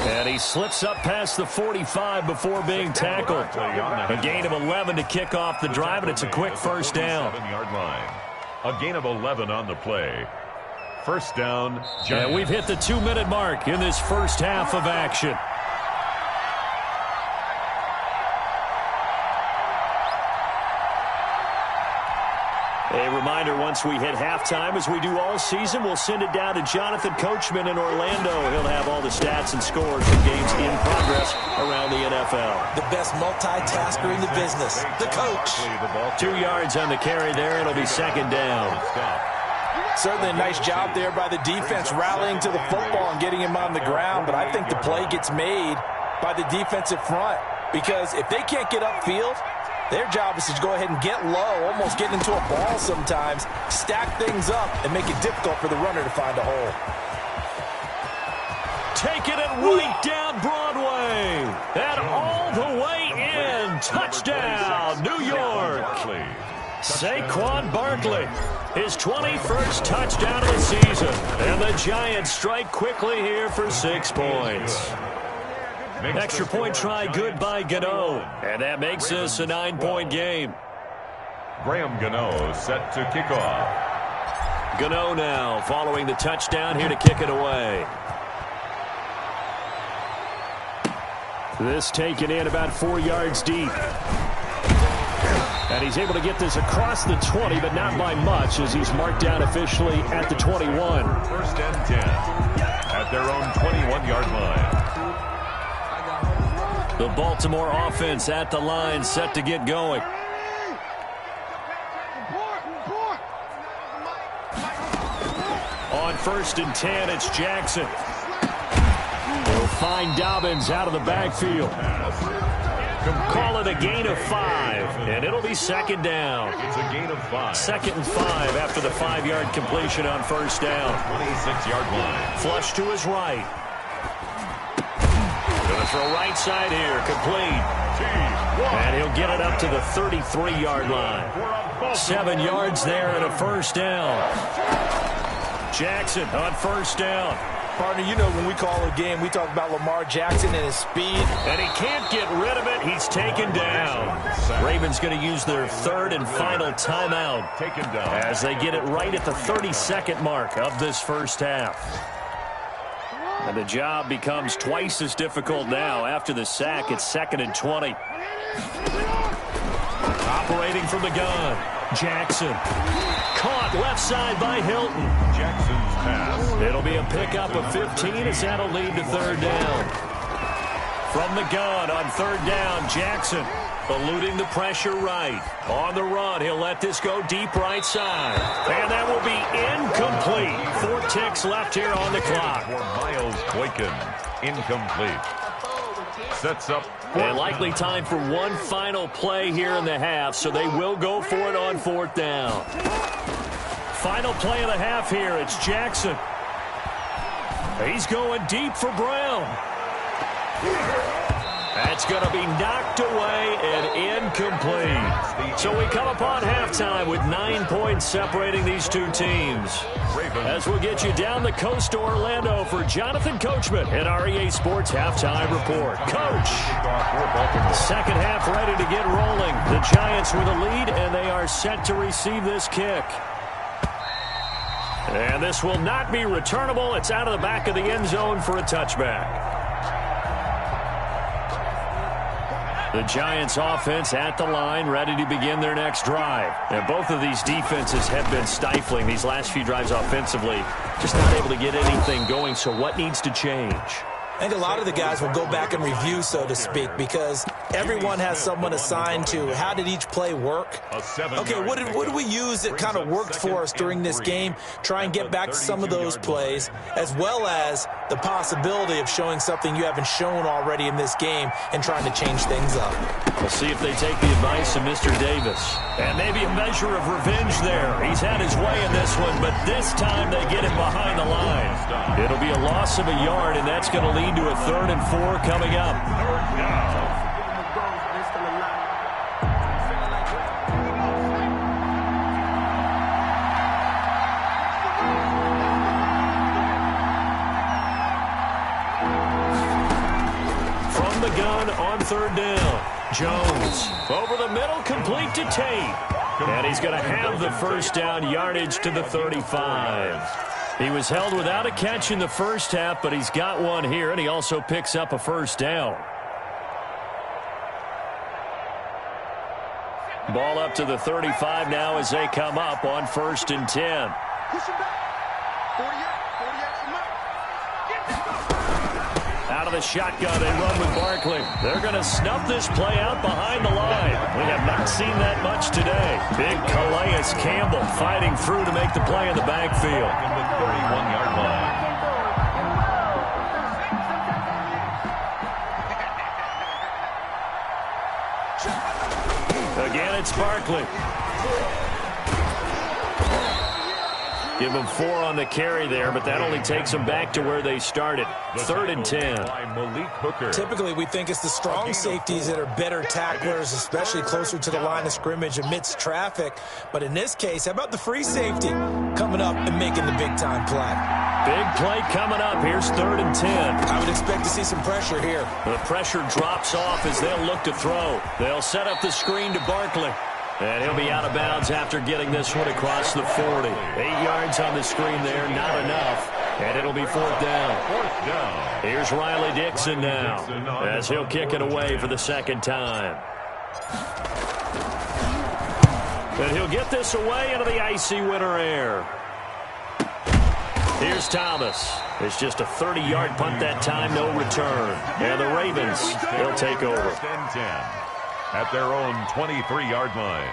And he slips up past the 45 before being tackled. A gain of 11 to kick off the drive, and it's a quick first down. A gain of 11 on the play. First down, Giants. And we've hit the 2-minute mark in this first half of action. A reminder, once we hit halftime, as we do all season, we'll send it down to Jonathan Coachman in Orlando. He'll have all the stats and scores from games in progress around the NFL. The best multitasker in the business, the coach. 2 yards on the carry there. It'll be second down. Certainly a nice job there by the defense rallying to the football and getting him on the ground, but I think the play gets made by the defensive front because if they can't get upfield, their job is to go ahead and get low, almost get into a ball sometimes, stack things up, and make it difficult for the runner to find a hole. Taking it right down Broadway. And all the way in. Touchdown, New York. Saquon Barkley, his 21st touchdown of the season. And the Giants strike quickly here for 6 points. Extra point try good by Gano. And that makes this a 9-point game. Graham Gano set to kick off. Gano now following the touchdown here to kick it away. This taken in about 4 yards deep. And he's able to get this across the 20, but not by much as he's marked down officially at the 21. First and 10 at their own 21-yard line. The Baltimore offense at the line, set to get going. On first and 10, it's Jackson. He'll find Dobbins out of the backfield. Call it a gain of 5, and it'll be second down. It's a gain of 5. Second and 5 after the 5-yard completion on first down. 26-yard line. Flush to his right. Gonna throw right side here, complete. And he'll get it up to the 33-yard line. 7 yards there and a first down. Jackson on first down. Partner, you know when we call a game, we talk about Lamar Jackson and his speed. And he can't get rid of it. He's taken down. Ravens going to use their third and final timeout as they get it right at the 32nd mark of this first half. And the job becomes twice as difficult now after the sack. It's second and 20. Operating from the gun. Jackson. Caught left side by Hilton. Jackson's pass. It'll be a pickup of 15 as that'll lead to third down. From the gun on third down, Jackson eluding the pressure right. On the run, he'll let this go deep right side. And that will be incomplete. 4 ticks left here on the clock. For Miles Boykin, incomplete. Sets up. And likely time for one final play here in the half, so they will go for it on fourth down. Final play of the half here, it's Jackson. He's going deep for Brown. That's going to be knocked away and incomplete. So we come upon halftime with 9 points separating these two teams. As we'll get you down the coast to Orlando for Jonathan Coachman at our EA Sports Halftime Report. Coach, second half ready to get rolling. The Giants with a lead, and they are set to receive this kick. And this will not be returnable. It's out of the back of the end zone for a touchback. The Giants offense at the line, ready to begin their next drive. And both of these defenses have been stifling these last few drives offensively. Just not able to get anything going, so what needs to change? I think a lot of the guys will go back and review, so to speak, because everyone has someone assigned to how did each play work. Okay, what did we use that kind of worked for us during this game? Try and get back to some of those plays, as well as the possibility of showing something you haven't shown already in this game and trying to change things up. We'll see if they take the advice of Mr. Davis. And maybe a measure of revenge there. He's had his way in this one, but this time they get him behind the line. It'll be a loss of a yard, and that's going to lead to a 3rd and 4 coming up. Third down. the gun on third down. Jones over the middle, complete to Tate. And he's going to have the first down, yardage to the 35. He was held without a catch in the first half, but he's got one here, and he also picks up a first down. Ball up to the 35 now as they come up on 1st and 10. Out of the shotgun, they run with Barkley. They're going to snuff this play out behind the line. We have not seen that much today. Big Calais Campbell fighting through to make the play in the backfield. From the 31-yard line. Again, it's Barkley. Give them 4 on the carry there, but that only takes them back to where they started. 3rd and 10. Typically, we think it's the strong safeties that are better tacklers, especially closer to the line of scrimmage amidst traffic. But in this case, how about the free safety coming up and making the big-time play? Big play coming up. Here's 3rd and 10. I would expect to see some pressure here. The pressure drops off as they'll look to throw. They'll set up the screen to Barkley. And he'll be out of bounds after getting this one across the 40. 8 yards on the screen there, not enough. And it'll be 4th down. Here's Riley Dixon now as he'll kick it away for the 2nd time. And he'll get this away into the icy winter air. Here's Thomas. It's just a 30-yard punt that time, no return. And the Ravens, they'll take over. 1st and 10. At their own 23-yard line.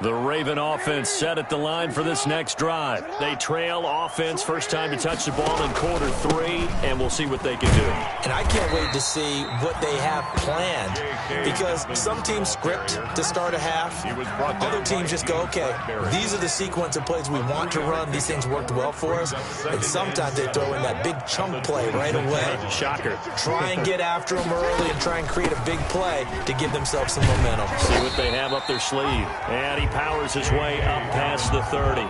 The Raven offense set at the line for this next drive. They trail offense, first time to touch the ball in quarter 3, and we'll see what they can do. And I can't wait to see what they have planned, because some teams script to start a half. Other teams just go, okay, these are the sequence of plays we want to run. These things worked well for us. And sometimes they throw in that big chunk play right away. Shocker. Try and get after them early and try and create a big play to give themselves some momentum. See what they have up their sleeve. And he powers his way up past the 30.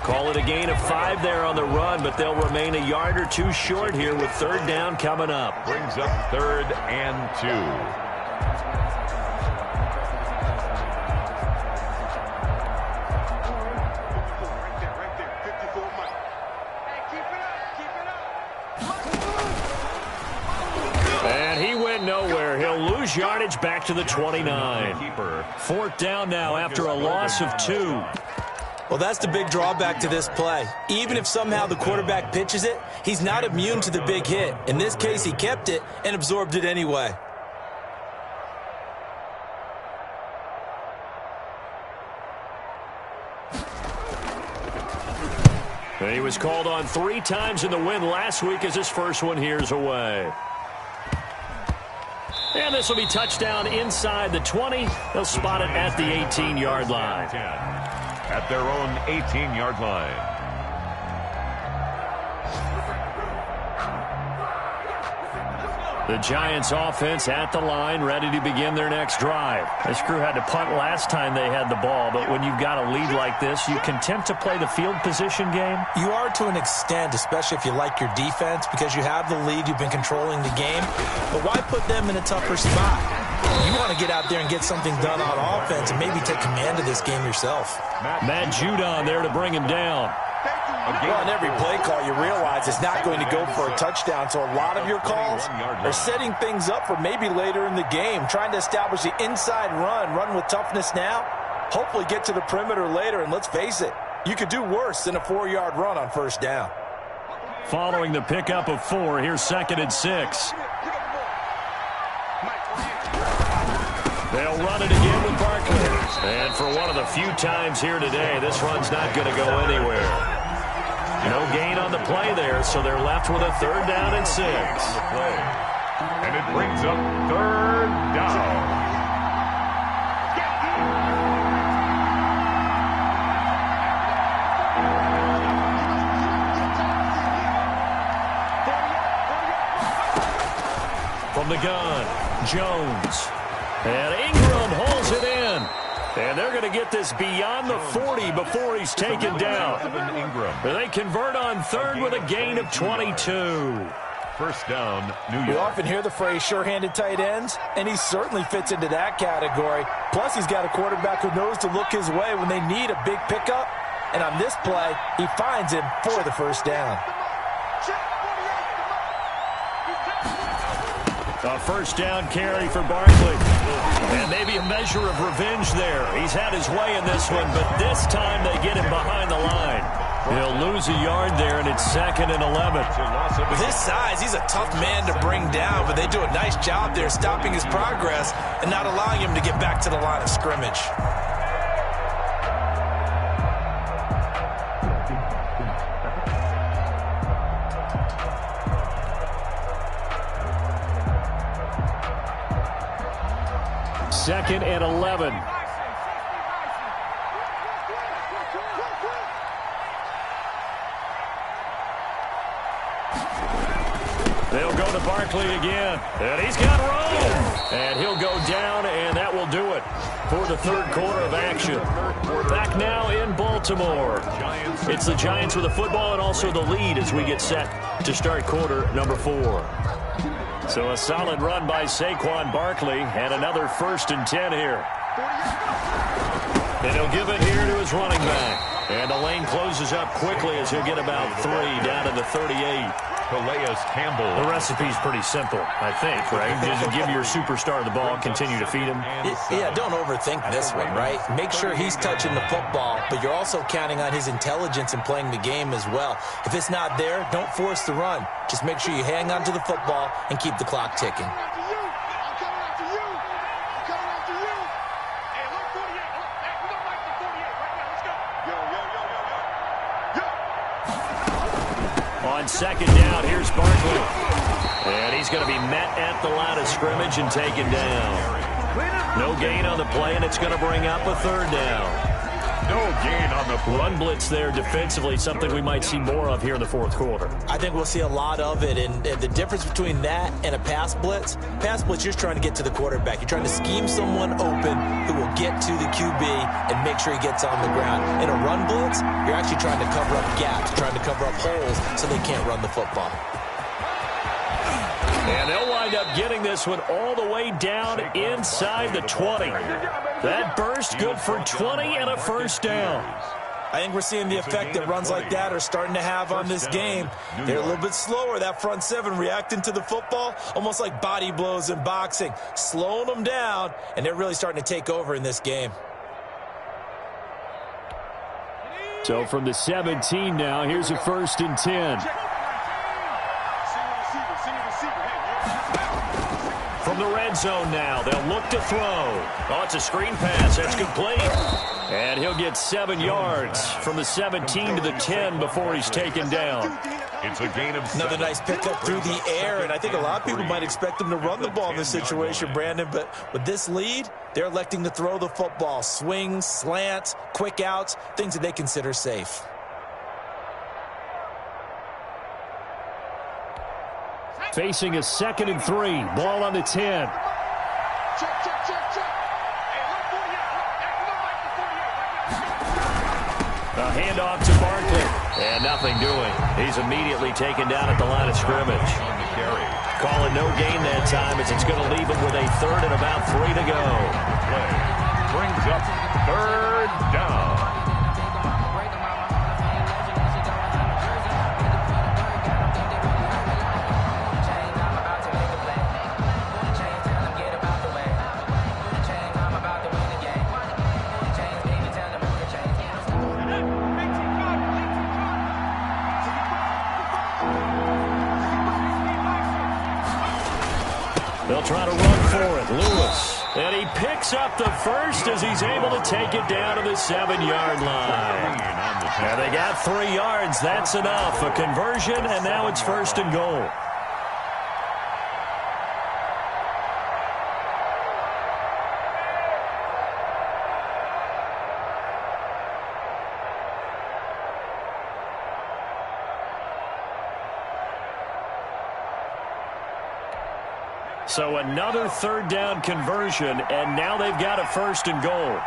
Call it a gain of 5 there on the run, but they'll remain a yard or 2 short here with 3rd down coming up. Brings up 3rd and 2. Nowhere. He'll lose yardage back to the 29. 4th down now after a loss of 2. Well, that's the big drawback to this play. Even if somehow the quarterback pitches it, he's not immune to the big hit. In this case, he kept it and absorbed it anyway. And he was called on 3 times in the win last week as his first one here's away. And this will be touchdown inside the 20. They'll spot it at the 18-yard line. At their own 18-yard line. The Giants offense at the line, ready to begin their next drive. This crew had to punt last time they had the ball, but when you've got a lead like this, you content to play the field position game? You are to an extent, especially if you like your defense, because you have the lead, you've been controlling the game. But why put them in a tougher spot? You want to get out there and get something done on offense and maybe take command of this game yourself. Matt Judon there to bring him down. Well, on every play call, you realize it's not going to go for a touchdown, so a lot of your calls are setting things up for maybe later in the game, trying to establish the inside run with toughness now, hopefully get to the perimeter later, and let's face it, you could do worse than a 4-yard run on 1st down. Following the pickup of 4, here's 2nd and 6. They'll run it again with Barkley. And for one of the few times here today, this run's not going to go anywhere. No gain on the play there, so they're left with a 3rd down and 6. And it brings up 3rd down. From the gun, Jones. And Ingram holds it in. And they're going to get this beyond the 40 before he's taken down. They convert on 3rd with a gain of 22. First down, New York. We often hear the phrase sure-handed tight ends, and he certainly fits into that category. Plus, he's got a quarterback who knows to look his way when they need a big pickup. And on this play, he finds him for the first down. A first down carry for Barkley. And maybe a measure of revenge there. He's had his way in this one, but this time they get him behind the line. He'll lose a yard there, and it's 2nd and 11. With his size, he's a tough man to bring down, but they do a nice job there stopping his progress and not allowing him to get back to the line of scrimmage. Second and 11. They'll go to Barkley again. And he's got room. And he'll go down, and that will do it for the third quarter of action. Back now in Baltimore. It's the Giants with the football and also the lead as we get set to start quarter number 4. So a solid run by Saquon Barkley and another 1st and 10 here. And he'll give it here to his running back. And the lane closes up quickly as he'll get about 3 down to the 38. Calais Campbell. The recipe's pretty simple, I think, right? Just give your superstar the ball, continue to feed him. Yeah, don't overthink this one, right? Make sure he's touching the football, but you're also counting on his intelligence in playing the game as well. If it's not there, don't force the run. Just make sure you hang on to the football and keep the clock ticking. On second down, here's Barkley. And he's going to be met at the line of scrimmage and taken down. No gain on the play, and it's going to bring up a 3rd down. No gain on the run blitz there defensively, something we might see more of here in the 4th quarter. I think we'll see a lot of it, and the difference between that and a pass blitz, you're just trying to get to the quarterback. You're trying to scheme someone open who will get to the QB and make sure he gets on the ground. In a run blitz, you're actually trying to cover up gaps, trying to cover up holes so they can't run the football. And they'll wind up getting this one all the way down inside the 20. That burst good for 20 and a first down. I think we're seeing the effect that runs like that are starting to have on this game. They're a little bit slower, that front 7 reacting to the football, almost like body blows in boxing, slowing them down, and they're really starting to take over in this game. So from the 17 now, here's a 1st and 10. From the red zone now, they'll look to throw. Oh, it's a screen pass. That's complete. And he'll get 7 yards from the 17 to the 10 before he's taken down. It's a gain of 7. Another nice pickup through the air, and I think a lot of people might expect him to run the ball in this situation, Brandon, but with this lead, they're electing to throw the football. Swings, slants, quick outs, things that they consider safe. Facing a 2nd and 3. Ball on the 10. A handoff to Barkley. And nothing doing. He's immediately taken down at the line of scrimmage. Calling no gain that time as it's going to leave him with a 3rd and about 3 to go. Brings up 3rd down. They'll try to run for it. Lewis. And he picks up the first as he's able to take it down to the 7-yard line. And they got 3 yards. That's enough. A conversion, and now it's 1st and goal. So another 3rd down conversion, and now they've got a 1st and goal.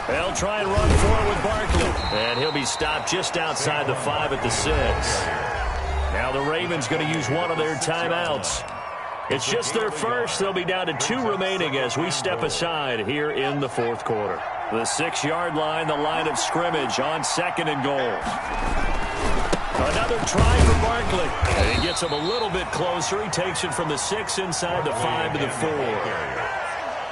They'll try and run for it with Barkley. And he'll be stopped just outside the 5 at the 6. Now the Ravens going to use one of their timeouts. It's just their first. They'll be down to 2 remaining as we step aside here in the 4th quarter. The 6-yard line, the line of scrimmage on 2nd and goal. Another try for Barkley. And he gets him a little bit closer. He takes it from the 6 inside the 5 to the 4.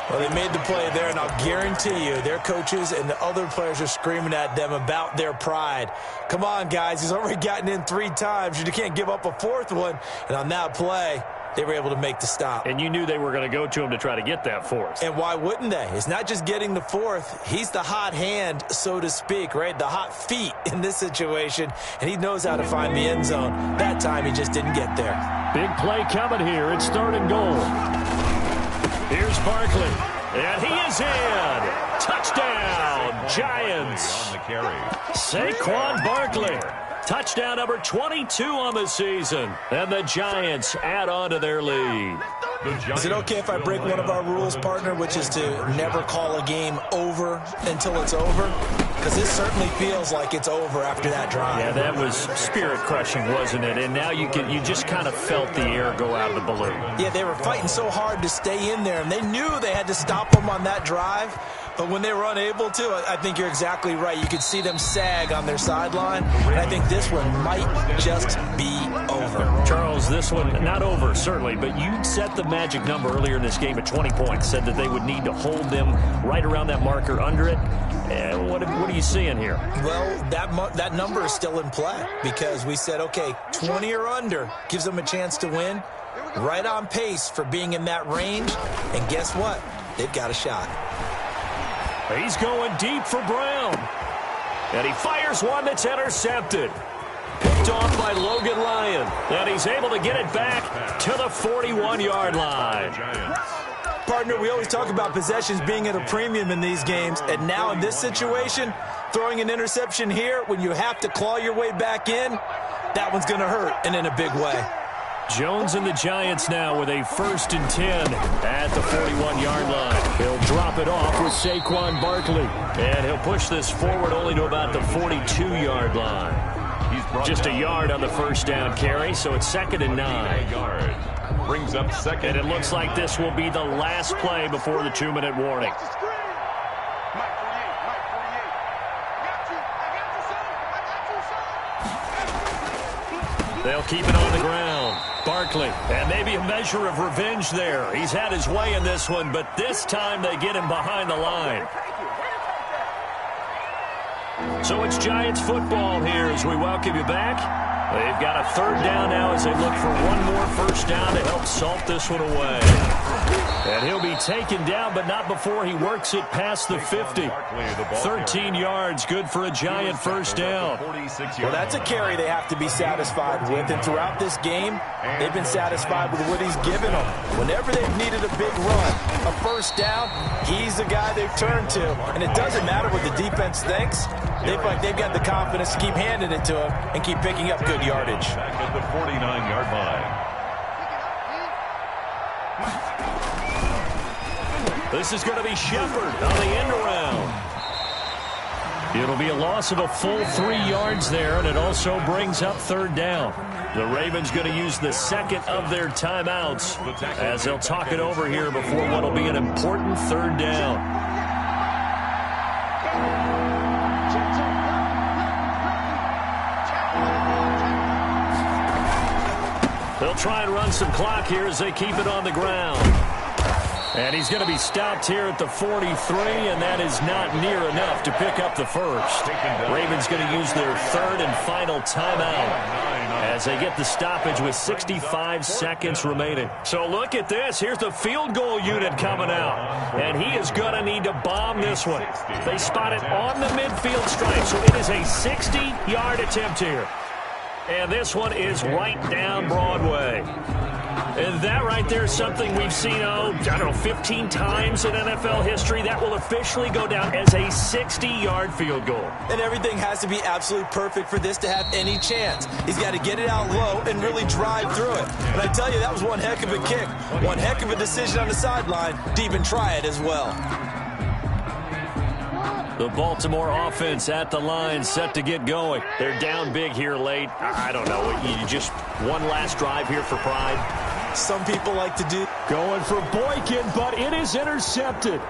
Well, they made the play there, and I'll guarantee you their coaches and the other players are screaming at them about their pride. Come on, guys. He's already gotten in 3 times. You can't give up a 4th one. And on that play, they were able to make the stop. And you knew they were going to go to him to try to get that 4th. And why wouldn't they? It's not just getting the 4th. He's the hot hand, so to speak, right? The hot feet in this situation. And he knows how to find the end zone. That time, he just didn't get there. Big play coming here. It's 3rd and goal. Here's Barkley. And he is in. Touchdown, Giants. Saquon Barkley. Touchdown number 22 on the season. And the Giants add on to their lead. Is it okay if I break one of our rules, partner, which is to never call a game over until it's over? Because this certainly feels like it's over after that drive. Yeah, that was spirit-crushing, wasn't it? And now you just kind of felt the air go out of the balloon. Yeah, they were fighting so hard to stay in there, and they knew they had to stop them on that drive. But when they were unable to, I think you're exactly right. You could see them sag on their sideline, and I think this one might just be over. Charles, this one, not over, certainly, but you set the magic number earlier in this game at 20 points, said that they would need to hold them right around that marker under it. What are you seeing here? Well, that number is still in play because we said, okay, 20 or under gives them a chance to win. Right on pace for being in that range, and guess what? They've got a shot. He's going deep for Brown. And he fires one that's intercepted. Picked off by Logan Lyon. And he's able to get it back to the 41-yard line. Partner, we always talk about possessions being at a premium in these games. And now in this situation, throwing an interception here when you have to claw your way back in, that one's going to hurt, and in a big way. Jones and the Giants now with a 1st and 10 at the 41-yard line. He'll drop it off with Saquon Barkley. And he'll push this forward only to about the 42-yard line. Just a yard on the 1st down carry, so it's 2nd and 9. Brings up 2nd. And it looks like this will be the last play before the 2-minute warning. They'll keep it on the ground. Barkley, and maybe a measure of revenge there. He's had his way in this one, but this time they get him behind the line. So it's Giants football here as we welcome you back. They've got a 3rd down now as they look for one more 1st down to help salt this one away. And he'll be taken down, but not before he works it past the 50. 13 yards, good for a Giant 1st down. Well, that's a carry they have to be satisfied with. And throughout this game, they've been satisfied with what he's given them. Whenever they've needed a big run, a 1st down, he's the guy they've turned to. And it doesn't matter what the defense thinks. They've got the confidence to keep handing it to him and keep picking up good yardage. Back at the 49-yard line. This is going to be Shepard on the end around. It'll be a loss of a full 3 yards there, and it also brings up 3rd down. The Ravens going to use the 2nd of their timeouts as they'll talk it over here before what will be an important 3rd down. They'll try and run some clock here as they keep it on the ground. And he's going to be stopped here at the 43, and that is not near enough to pick up the 1st. Ravens going to use their 3rd and final timeout as they get the stoppage with 65 seconds remaining. So look at this. Here's the field goal unit coming out, and he is going to need to bomb this one. They spot it on the midfield stripe, so it is a 60-yard attempt here. And this one is right down Broadway. And that right there is something we've seen, 15 times in NFL history. That will officially go down as a 60-yard field goal. And everything has to be absolutely perfect for this to have any chance. He's got to get it out low and really drive through it. And I tell you, that was one heck of a kick. One heck of a decision on the sideline to even try it as well. The Baltimore offense at the line, set to get going. They're down big here late. I don't know. You just one last drive here for pride. Some people like to do. Going for Boykin, but it is intercepted.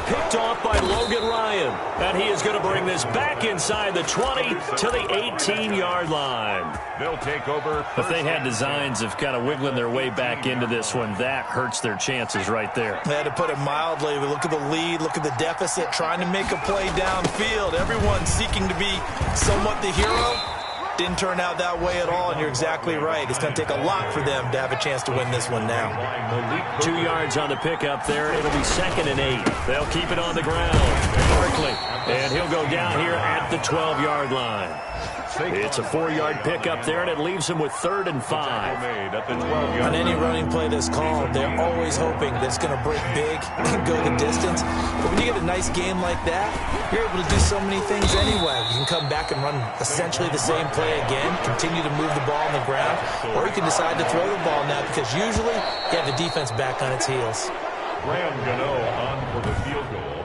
Picked off by Logan Ryan. And he is going to bring this back inside the 20 to the 18-yard line. They'll take over. If they had designs of kind of wiggling their way back into this one, that hurts their chances right there. They had to put it mildly. Look at the lead. Look at the deficit. Trying to make a play downfield. Everyone seeking to be somewhat the hero. Didn't turn out that way at all, and you're exactly right. It's going to take a lot for them to have a chance to win this one now. 2 yards on the pickup there. It'll be 2nd and 8. They'll keep it on the ground. Barkley, and he'll go down here at the 12-yard line. It's a 4-yard pickup there, and it leaves him with 3rd and 5. On any running play that's called, they're always hoping that it's going to break big and go the distance. But when you get a nice game like that, you're able to do so many things anyway. You can come back and run essentially the same play again, continue to move the ball on the ground, or you can decide to throw the ball now because usually you have the defense back on its heels. Graham Gano on for the field goal.